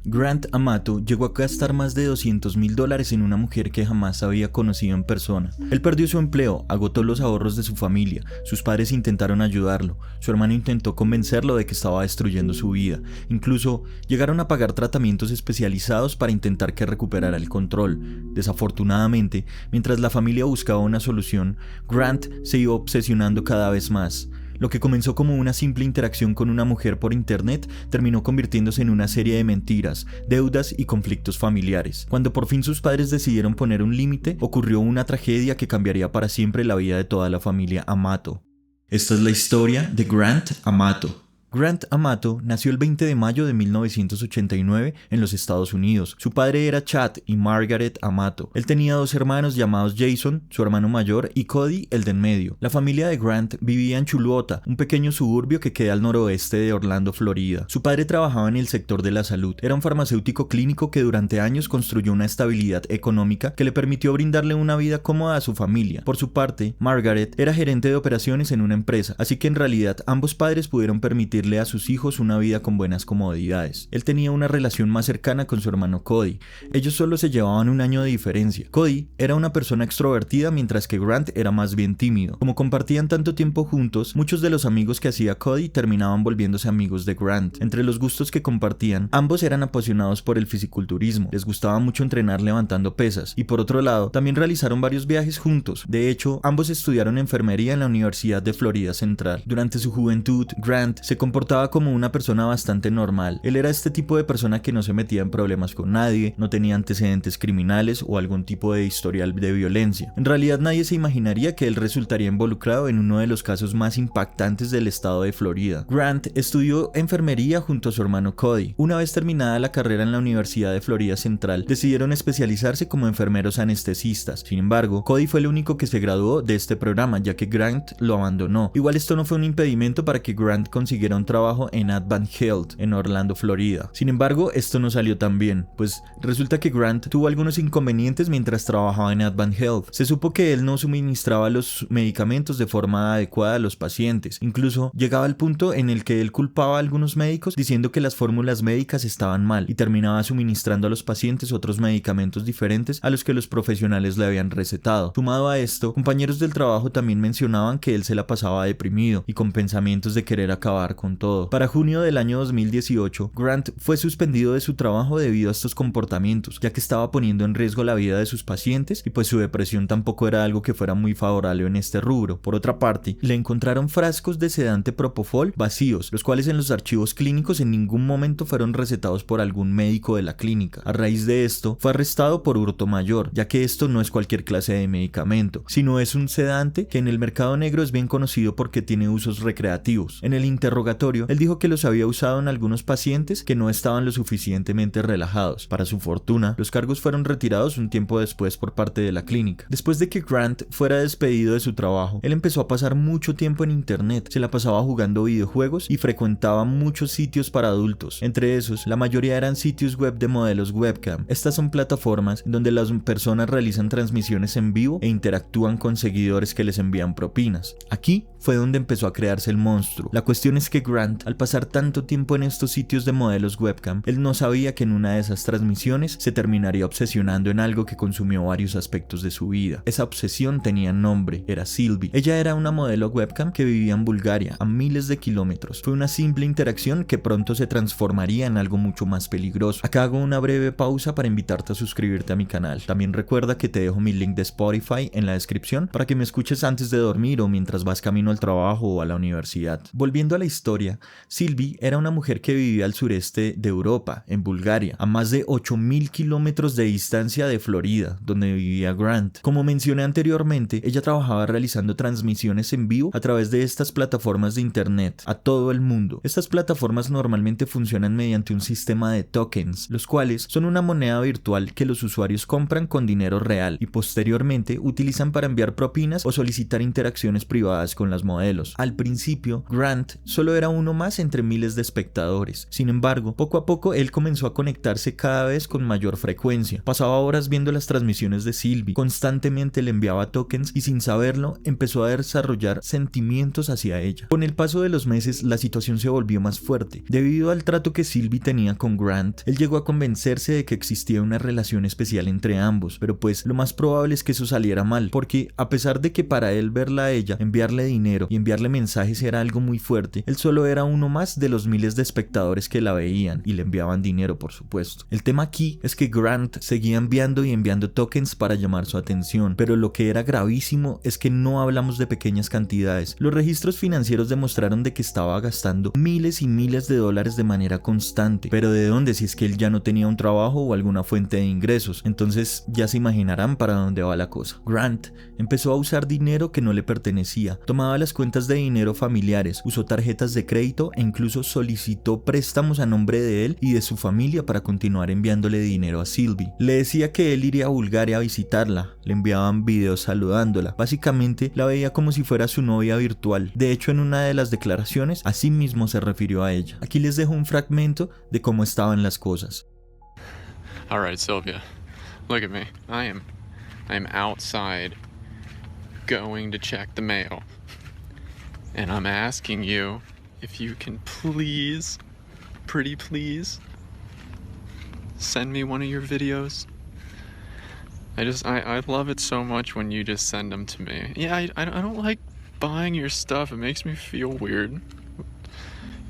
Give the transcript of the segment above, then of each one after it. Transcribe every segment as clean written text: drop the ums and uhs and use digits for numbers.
Grant Amato llegó a gastar más de $200,000 en una mujer que jamás había conocido en persona. Él perdió su empleo, agotó los ahorros de su familia, sus padres intentaron ayudarlo, su hermano intentó convencerlo de que estaba destruyendo su vida, incluso llegaron a pagar tratamientos especializados para intentar que recuperara el control. Desafortunadamente, mientras la familia buscaba una solución, Grant se iba obsesionando cada vez más. Lo que comenzó como una simple interacción con una mujer por internet terminó convirtiéndose en una serie de mentiras, deudas y conflictos familiares. Cuando por fin sus padres decidieron poner un límite, ocurrió una tragedia que cambiaría para siempre la vida de toda la familia Amato. Esta es la historia de Grant Amato. Grant Amato nació el 20 de mayo de 1989 en los Estados Unidos. Su padre era Chad y Margaret Amato. Él tenía dos hermanos llamados Jason, su hermano mayor, y Cody, el de en medio. La familia de Grant vivía en Chuluota, un pequeño suburbio que queda al noroeste de Orlando, Florida. Su padre trabajaba en el sector de la salud. Era un farmacéutico clínico que durante años construyó una estabilidad económica que le permitió brindarle una vida cómoda a su familia. Por su parte, Margaret era gerente de operaciones en una empresa, así que en realidad ambos padres pudieron permitirle a sus hijos una vida con buenas comodidades. Él tenía una relación más cercana con su hermano Cody. Ellos solo se llevaban un año de diferencia. Cody era una persona extrovertida mientras que Grant era más bien tímido. Como compartían tanto tiempo juntos, muchos de los amigos que hacía Cody terminaban volviéndose amigos de Grant. Entre los gustos que compartían, ambos eran apasionados por el fisiculturismo. Les gustaba mucho entrenar levantando pesas y por otro lado, también realizaron varios viajes juntos. De hecho, ambos estudiaron enfermería en la Universidad de Florida Central. Durante su juventud, Grant se comportaba como una persona bastante normal. Él era este tipo de persona que no se metía en problemas con nadie, no tenía antecedentes criminales o algún tipo de historial de violencia. En realidad nadie se imaginaría que él resultaría involucrado en uno de los casos más impactantes del estado de Florida. Grant estudió enfermería junto a su hermano Cody. Una vez terminada la carrera en la Universidad de Florida Central, decidieron especializarse como enfermeros anestesistas. Sin embargo, Cody fue el único que se graduó de este programa, ya que Grant lo abandonó. Igual esto no fue un impedimento para que Grant consiguiera un trabajo en Advent Health en Orlando, Florida. Sin embargo, esto no salió tan bien, pues resulta que Grant tuvo algunos inconvenientes mientras trabajaba en Advent Health. Se supo que él no suministraba los medicamentos de forma adecuada a los pacientes. Incluso llegaba al punto en el que él culpaba a algunos médicos diciendo que las fórmulas médicas estaban mal y terminaba suministrando a los pacientes otros medicamentos diferentes a los que los profesionales le habían recetado. Sumado a esto, compañeros del trabajo también mencionaban que él se la pasaba deprimido y con pensamientos de querer acabar con todo. Para junio del año 2018, Grant fue suspendido de su trabajo debido a estos comportamientos, ya que estaba poniendo en riesgo la vida de sus pacientes y pues su depresión tampoco era algo que fuera muy favorable en este rubro. Por otra parte, le encontraron frascos de sedante propofol vacíos, los cuales en los archivos clínicos en ningún momento fueron recetados por algún médico de la clínica. A raíz de esto, fue arrestado por hurto mayor, ya que esto no es cualquier clase de medicamento, sino es un sedante que en el mercado negro es bien conocido porque tiene usos recreativos. En el interrogatorio, él dijo que los había usado en algunos pacientes que no estaban lo suficientemente relajados. Para su fortuna, los cargos fueron retirados un tiempo después por parte de la clínica. Después de que Grant fuera despedido de su trabajo, él empezó a pasar mucho tiempo en internet, se la pasaba jugando videojuegos y frecuentaba muchos sitios para adultos. Entre esos, la mayoría eran sitios web de modelos webcam. Estas son plataformas donde las personas realizan transmisiones en vivo e interactúan con seguidores que les envían propinas. Aquí fue donde empezó a crearse el monstruo. La cuestión es que Grant, al pasar tanto tiempo en estos sitios de modelos webcam, él no sabía que en una de esas transmisiones se terminaría obsesionando en algo que consumió varios aspectos de su vida. Esa obsesión tenía nombre, era Sylvie. Ella era una modelo webcam que vivía en Bulgaria, a miles de kilómetros. Fue una simple interacción que pronto se transformaría en algo mucho más peligroso. Acá hago una breve pausa para invitarte a suscribirte a mi canal. También recuerda que te dejo mi link de Spotify en la descripción para que me escuches antes de dormir o mientras vas camino al trabajo o a la universidad. Volviendo a la historia, Sylvie era una mujer que vivía al sureste de Europa, en Bulgaria, a más de 8,000 kilómetros de distancia de Florida, donde vivía Grant. Como mencioné anteriormente, ella trabajaba realizando transmisiones en vivo a través de estas plataformas de internet a todo el mundo. Estas plataformas normalmente funcionan mediante un sistema de tokens, los cuales son una moneda virtual que los usuarios compran con dinero real y posteriormente utilizan para enviar propinas o solicitar interacciones privadas con las modelos. Al principio, Grant solo era uno más entre miles de espectadores. Sin embargo, poco a poco él comenzó a conectarse cada vez con mayor frecuencia. Pasaba horas viendo las transmisiones de Sylvie, constantemente le enviaba tokens y sin saberlo empezó a desarrollar sentimientos hacia ella. Con el paso de los meses, la situación se volvió más fuerte. Debido al trato que Sylvie tenía con Grant, él llegó a convencerse de que existía una relación especial entre ambos, pero pues lo más probable es que eso saliera mal, porque a pesar de que para él verla a ella, enviarle dinero y enviarle mensajes era algo muy fuerte, él solo era uno más de los miles de espectadores que la veían y le enviaban dinero, por supuesto. El tema aquí es que Grant seguía enviando y enviando tokens para llamar su atención, pero lo que era gravísimo es que no hablamos de pequeñas cantidades. Los registros financieros demostraron de que estaba gastando miles y miles de dólares de manera constante, pero ¿de dónde si es que él ya no tenía un trabajo o alguna fuente de ingresos? Entonces ya se imaginarán para dónde va la cosa. Grant empezó a usar dinero que no le pertenecía, tomaba las cuentas de dinero familiares, usó tarjetas de crédito e incluso solicitó préstamos a nombre de él y de su familia para continuar enviándole dinero a Sylvie. Le decía que él iría a Bulgaria a visitarla, le enviaban videos saludándola, básicamente la veía como si fuera su novia virtual. De hecho, en una de las declaraciones así mismo se refirió a ella. Aquí les dejo un fragmento de cómo estaban las cosas. All right, Sylvia, look at me. I am outside going to check the mail. And I'm asking you if you can please, pretty please, send me one of your videos. I love it so much when you just send them to me. Yeah, I don't like buying your stuff. It makes me feel weird.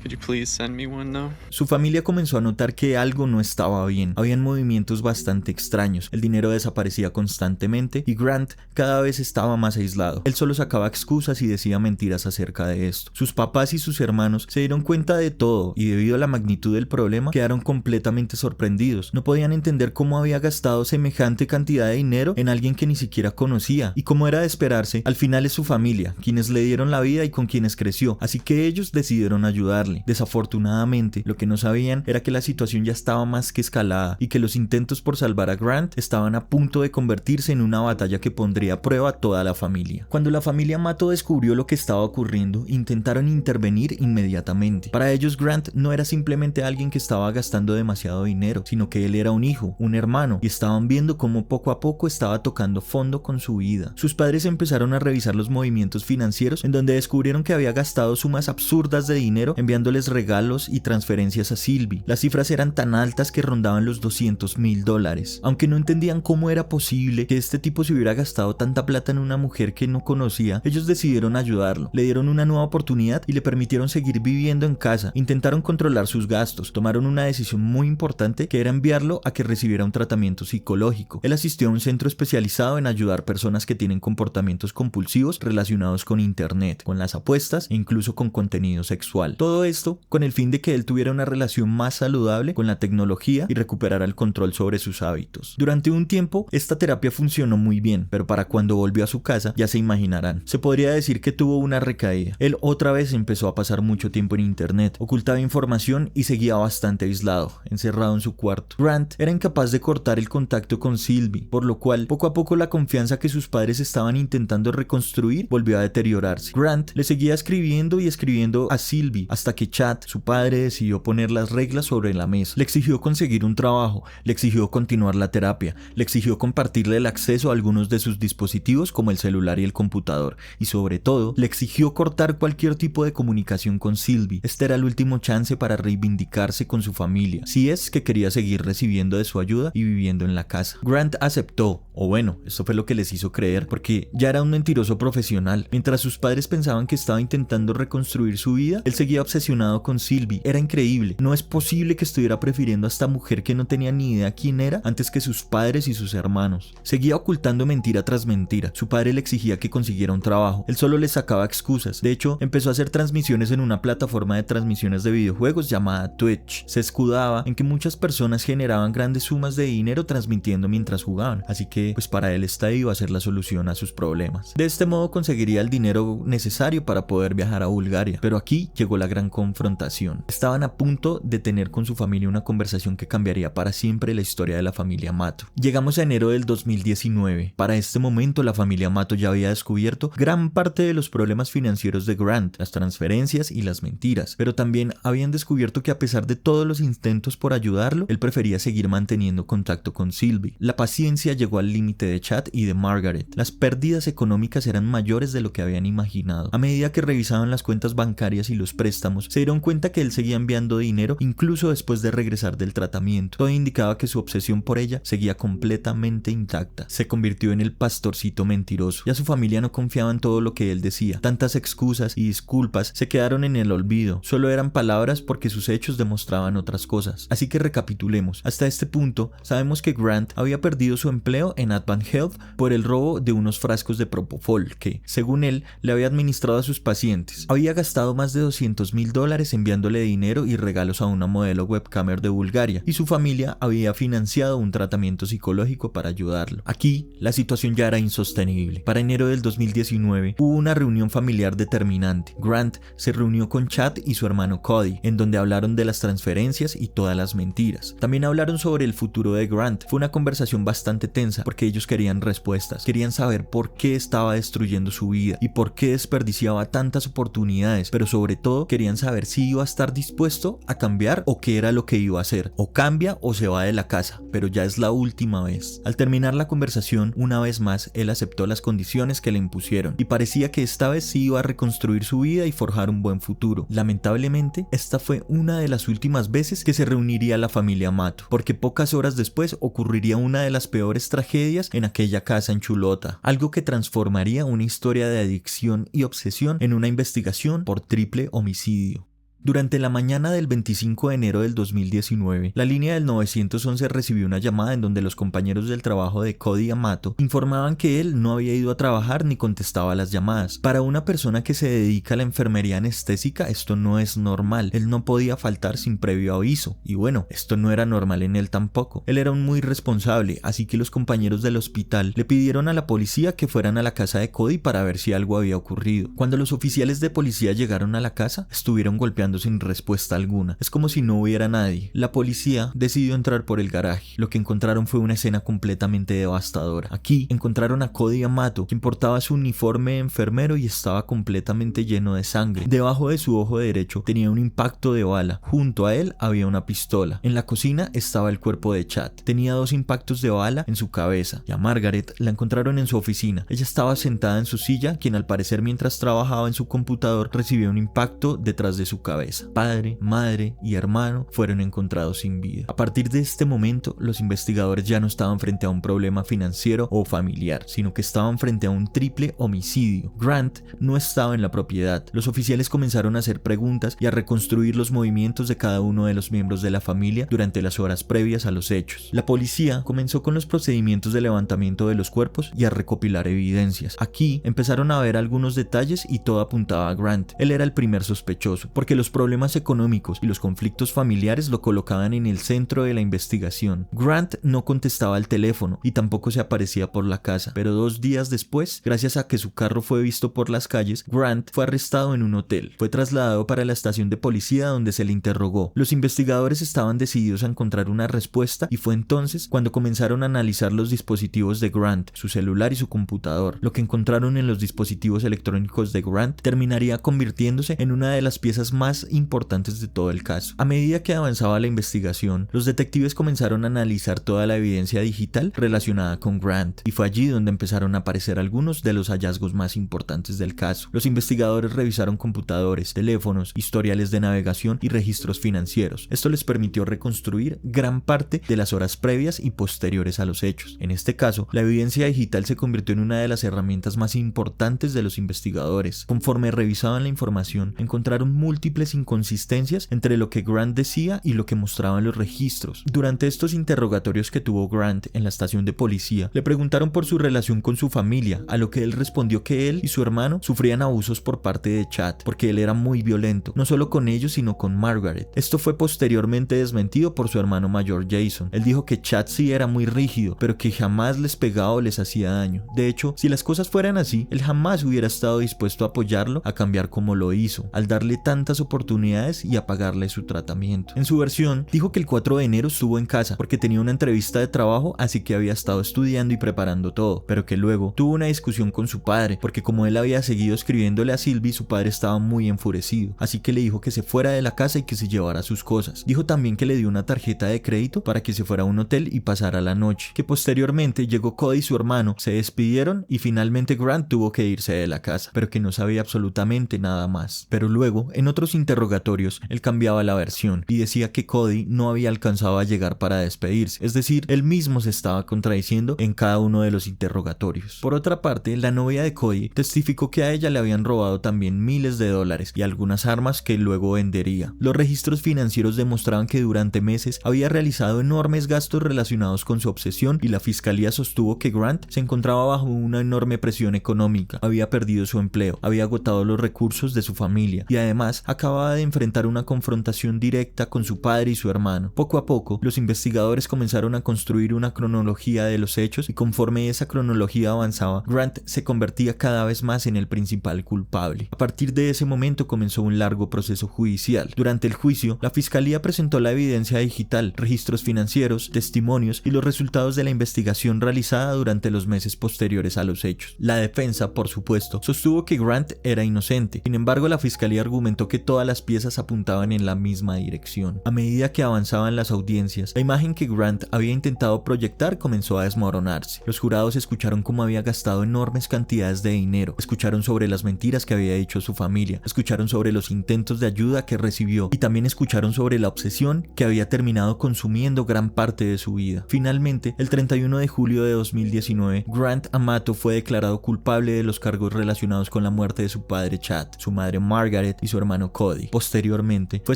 Could you please send me one though? Su familia comenzó a notar que algo no estaba bien. Habían movimientos bastante extraños. El dinero desaparecía constantemente y Grant cada vez estaba más aislado. Él solo sacaba excusas y decía mentiras acerca de esto. Sus papás y sus hermanos se dieron cuenta de todo y debido a la magnitud del problema quedaron completamente sorprendidos. No podían entender cómo había gastado semejante cantidad de dinero en alguien que ni siquiera conocía. Y como era de esperarse, al final es su familia, quienes le dieron la vida y con quienes creció. Así que ellos decidieron ayudarle. Desafortunadamente, lo que no sabían era que la situación ya estaba más que escalada y que los intentos por salvar a Grant estaban a punto de convertirse en una batalla que pondría a prueba a toda la familia. Cuando la familia Mato descubrió lo que estaba ocurriendo, intentaron intervenir inmediatamente. Para ellos, Grant no era simplemente alguien que estaba gastando demasiado dinero, sino que él era un hijo, un hermano, y estaban viendo cómo poco a poco estaba tocando fondo con su vida. Sus padres empezaron a revisar los movimientos financieros, en donde descubrieron que había gastado sumas absurdas de dinero enviándoles regalos y transferencias a Sylvie. Las cifras eran tan altas que rondaban los $200,000. Aunque no entendían cómo era posible que este tipo se hubiera gastado tanta plata en una mujer que no conocía, ellos decidieron ayudarlo. Le dieron una nueva oportunidad y le permitieron seguir viviendo en casa. Intentaron controlar sus gastos. Tomaron una decisión muy importante, que era enviarlo a que recibiera un tratamiento psicológico. Él asistió a un centro especializado en ayudar personas que tienen comportamientos compulsivos relacionados con internet, con las apuestas e incluso con contenido sexual. Todo esto con el fin de que él tuviera una relación más saludable con la tecnología y recuperara el control sobre sus hábitos. Durante un tiempo, esta terapia funcionó muy bien, pero para cuando volvió a su casa, ya se imaginarán, se podría decir que tuvo una recaída. Él otra vez empezó a pasar mucho tiempo en internet, ocultaba información y seguía bastante aislado, encerrado en su cuarto. Grant era incapaz de cortar el contacto con Sylvie, por lo cual poco a poco la confianza que sus padres estaban intentando reconstruir volvió a deteriorarse. Grant le seguía escribiendo y escribiendo a Sylvie hasta que Chad, su padre, decidió poner las reglas sobre la mesa. Le exigió conseguir un trabajo, le exigió continuar la terapia, le exigió compartirle el acceso a algunos de sus dispositivos como el celular y el computador, y sobre todo, le exigió cortar cualquier tipo de comunicación con Sylvie. Este era el último chance para reivindicarse con su familia, si es que quería seguir recibiendo de su ayuda y viviendo en la casa. Grant aceptó, o bueno, esto fue lo que les hizo creer, porque ya era un mentiroso profesional. Mientras sus padres pensaban que estaba intentando reconstruir su vida, él seguía obsesionado con Sylvie. Era increíble, no es posible que estuviera prefiriendo a esta mujer que no tenía ni idea quién era antes que sus padres y sus hermanos. Seguía ocultando mentira tras mentira. Su padre le exigía que consiguiera un trabajo, él solo le sacaba excusas. De hecho, empezó a hacer transmisiones en una plataforma de transmisiones de videojuegos llamada Twitch. Se escudaba en que muchas personas generaban grandes sumas de dinero transmitiendo mientras jugaban, así que pues para él esta iba a ser la solución a sus problemas. De este modo conseguiría el dinero necesario para poder viajar a Bulgaria, pero aquí llegó la gran confrontación. Estaban a punto de tener con su familia una conversación que cambiaría para siempre la historia de la familia Mato. Llegamos a enero del 2019. Para este momento la familia Mato ya había descubierto gran parte de los problemas financieros de Grant, las transferencias y las mentiras, pero también habían descubierto que a pesar de todos los intentos por ayudarlo, él prefería seguir manteniendo contacto con Sylvie. La paciencia llegó al límite de Chad y de Margaret. Las pérdidas económicas eran mayores de lo que habían imaginado. A medida que revisaban las cuentas bancarias y los préstamos, se dieron cuenta que él seguía enviando dinero incluso después de regresar del tratamiento. Todo indicaba que su obsesión por ella seguía completamente intacta. Se convirtió en el pastorcito mentiroso. Ya su familia no confiaba en todo lo que él decía. Tantas excusas y disculpas se quedaron en el olvido. Solo eran palabras porque sus hechos demostraban otras cosas. Así que recapitulemos. Hasta este punto, sabemos que Grant había perdido su empleo en Advent Health por el robo de unos frascos de Propofol que, según él, le había administrado a sus pacientes. Había gastado más de $200,000 enviándole dinero y regalos a una modelo webcamer de Bulgaria, y su familia había financiado un tratamiento psicológico para ayudarlo. Aquí, la situación ya era insostenible. Para enero del 2019, hubo una reunión familiar determinante. Grant se reunió con Chad y su hermano Cody, en donde hablaron de las transferencias y todas las mentiras. También hablaron sobre el futuro de Grant. Fue una conversación bastante tensa porque ellos querían respuestas. Querían saber por qué estaba destruyendo su vida y por qué desperdiciaba tantas oportunidades, pero sobre todo querían saber si iba a estar dispuesto a cambiar o qué era lo que iba a hacer. O cambia o se va de la casa, pero ya es la última vez. Al terminar la conversación, una vez más, él aceptó las condiciones que le impusieron y parecía que esta vez sí iba a reconstruir su vida y forjar un buen futuro. Lamentablemente, esta fue una de las últimas veces que se reuniría la familia Mato, porque pocas horas después ocurriría una de las peores tragedias en aquella casa en Chulota, algo que transformaría una historia de adicción y obsesión en una investigación por triple homicidio. Durante la mañana del 25 de enero del 2019, la línea del 911 recibió una llamada en donde los compañeros del trabajo de Cody Amato informaban que él no había ido a trabajar ni contestaba las llamadas. Para una persona que se dedica a la enfermería anestésica, esto no es normal. Él no podía faltar sin previo aviso. Y bueno, esto no era normal en él tampoco. Él era un muy responsable, así que los compañeros del hospital le pidieron a la policía que fueran a la casa de Cody para ver si algo había ocurrido. Cuando los oficiales de policía llegaron a la casa, estuvieron golpeando sin respuesta alguna. Es como si no hubiera nadie. La policía decidió entrar por el garaje. Lo que encontraron fue una escena completamente devastadora. Aquí encontraron a Cody Amato, quien portaba su uniforme de enfermero y estaba completamente lleno de sangre. Debajo de su ojo derecho tenía un impacto de bala. Junto a él había una pistola. En la cocina estaba el cuerpo de Chad. Tenía 2 impactos de bala en su cabeza. Y a Margaret la encontraron en su oficina. Ella estaba sentada en su silla, quien al parecer mientras trabajaba en su computador recibió un impacto detrás de su cabeza. Padre, madre y hermano fueron encontrados sin vida. A partir de este momento, los investigadores ya no estaban frente a un problema financiero o familiar, sino que estaban frente a un triple homicidio. Grant no estaba en la propiedad. Los oficiales comenzaron a hacer preguntas y a reconstruir los movimientos de cada uno de los miembros de la familia durante las horas previas a los hechos. La policía comenzó con los procedimientos de levantamiento de los cuerpos y a recopilar evidencias. Aquí empezaron a ver algunos detalles y todo apuntaba a Grant. Él era el primer sospechoso, porque los problemas económicos y los conflictos familiares lo colocaban en el centro de la investigación. Grant no contestaba al teléfono y tampoco se aparecía por la casa, pero 2 días después, gracias a que su carro fue visto por las calles, Grant fue arrestado en un hotel. Fue trasladado para la estación de policía donde se le interrogó. Los investigadores estaban decididos a encontrar una respuesta y fue entonces cuando comenzaron a analizar los dispositivos de Grant, su celular y su computador. Lo que encontraron en los dispositivos electrónicos de Grant terminaría convirtiéndose en una de las piezas más importantes de todo el caso. A medida que avanzaba la investigación, los detectives comenzaron a analizar toda la evidencia digital relacionada con Grant, y fue allí donde empezaron a aparecer algunos de los hallazgos más importantes del caso. Los investigadores revisaron computadores, teléfonos, historiales de navegación y registros financieros. Esto les permitió reconstruir gran parte de las horas previas y posteriores a los hechos. En este caso, la evidencia digital se convirtió en una de las herramientas más importantes de los investigadores. Conforme revisaban la información, encontraron múltiples inconsistencias entre lo que Grant decía y lo que mostraban los registros. Durante estos interrogatorios que tuvo Grant en la estación de policía, le preguntaron por su relación con su familia, a lo que él respondió que él y su hermano sufrían abusos por parte de Chad, porque él era muy violento, no solo con ellos sino con Margaret. Esto fue posteriormente desmentido por su hermano mayor Jason. Él dijo que Chad sí era muy rígido, pero que jamás les pegaba o les hacía daño. De hecho, si las cosas fueran así, él jamás hubiera estado dispuesto a apoyarlo a cambiar como lo hizo, al darle tantas oportunidades oportunidades y a pagarle su tratamiento. En su versión, dijo que el 4 de enero estuvo en casa porque tenía una entrevista de trabajo, así que había estado estudiando y preparando todo, pero que luego tuvo una discusión con su padre porque como él había seguido escribiéndole a Sylvie, su padre estaba muy enfurecido, así que le dijo que se fuera de la casa y que se llevara sus cosas. Dijo también que le dio una tarjeta de crédito para que se fuera a un hotel y pasara la noche, que posteriormente llegó Cody y su hermano, se despidieron y finalmente Grant tuvo que irse de la casa, pero que no sabía absolutamente nada más. Pero luego, en otros interrogatorios, él cambiaba la versión y decía que Cody no había alcanzado a llegar para despedirse, es decir, él mismo se estaba contradiciendo en cada uno de los interrogatorios. Por otra parte, la novia de Cody testificó que a ella le habían robado también miles de dólares y algunas armas que luego vendería. Los registros financieros demostraban que durante meses había realizado enormes gastos relacionados con su obsesión y la fiscalía sostuvo que Grant se encontraba bajo una enorme presión económica, había perdido su empleo, había agotado los recursos de su familia y además acababa de enfrentar una confrontación directa con su padre y su hermano. Poco a poco, los investigadores comenzaron a construir una cronología de los hechos y conforme esa cronología avanzaba, Grant se convertía cada vez más en el principal culpable. A partir de ese momento comenzó un largo proceso judicial. Durante el juicio, la fiscalía presentó la evidencia digital, registros financieros, testimonios y los resultados de la investigación realizada durante los meses posteriores a los hechos. La defensa, por supuesto, sostuvo que Grant era inocente. Sin embargo, la fiscalía argumentó que todas las piezas apuntaban en la misma dirección. A medida que avanzaban las audiencias, la imagen que Grant había intentado proyectar comenzó a desmoronarse. Los jurados escucharon cómo había gastado enormes cantidades de dinero, escucharon sobre las mentiras que había hecho su familia, escucharon sobre los intentos de ayuda que recibió y también escucharon sobre la obsesión que había terminado consumiendo gran parte de su vida. Finalmente, el 31 de julio de 2019, Grant Amato fue declarado culpable de los cargos relacionados con la muerte de su padre Chad, su madre Margaret y su hermano Cody. Posteriormente, fue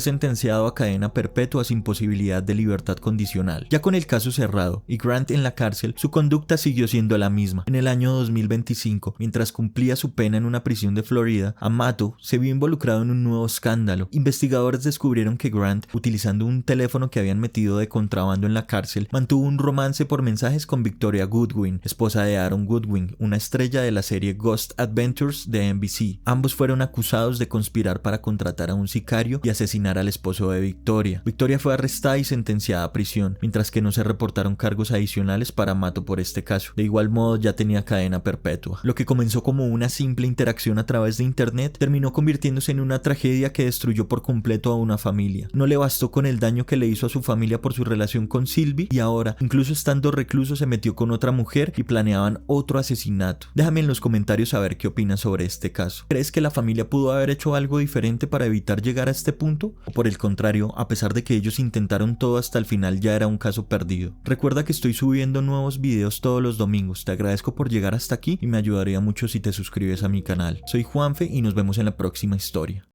sentenciado a cadena perpetua sin posibilidad de libertad condicional. Ya con el caso cerrado y Grant en la cárcel, su conducta siguió siendo la misma. En el año 2025, mientras cumplía su pena en una prisión de Florida, Amato se vio involucrado en un nuevo escándalo. Investigadores descubrieron que Grant, utilizando un teléfono que habían metido de contrabando en la cárcel, mantuvo un romance por mensajes con Victoria Goodwin, esposa de Aaron Goodwin, una estrella de la serie Ghost Adventures de NBC. Ambos fueron acusados de conspirar para contratar a un sicario y asesinar al esposo de Victoria. Victoria fue arrestada y sentenciada a prisión, mientras que no se reportaron cargos adicionales para Amato por este caso. De igual modo, ya tenía cadena perpetua. Lo que comenzó como una simple interacción a través de internet terminó convirtiéndose en una tragedia que destruyó por completo a una familia. No le bastó con el daño que le hizo a su familia por su relación con Sylvie y ahora, incluso estando recluso, se metió con otra mujer y planeaban otro asesinato. Déjame en los comentarios saber qué opinas sobre este caso. ¿Crees que la familia pudo haber hecho algo diferente para evitar llegar a este punto? ¿O por el contrario, a pesar de que ellos intentaron todo hasta el final, ya era un caso perdido? Recuerda que estoy subiendo nuevos videos todos los domingos. Te agradezco por llegar hasta aquí y me ayudaría mucho si te suscribes a mi canal. Soy Juanfe y nos vemos en la próxima historia.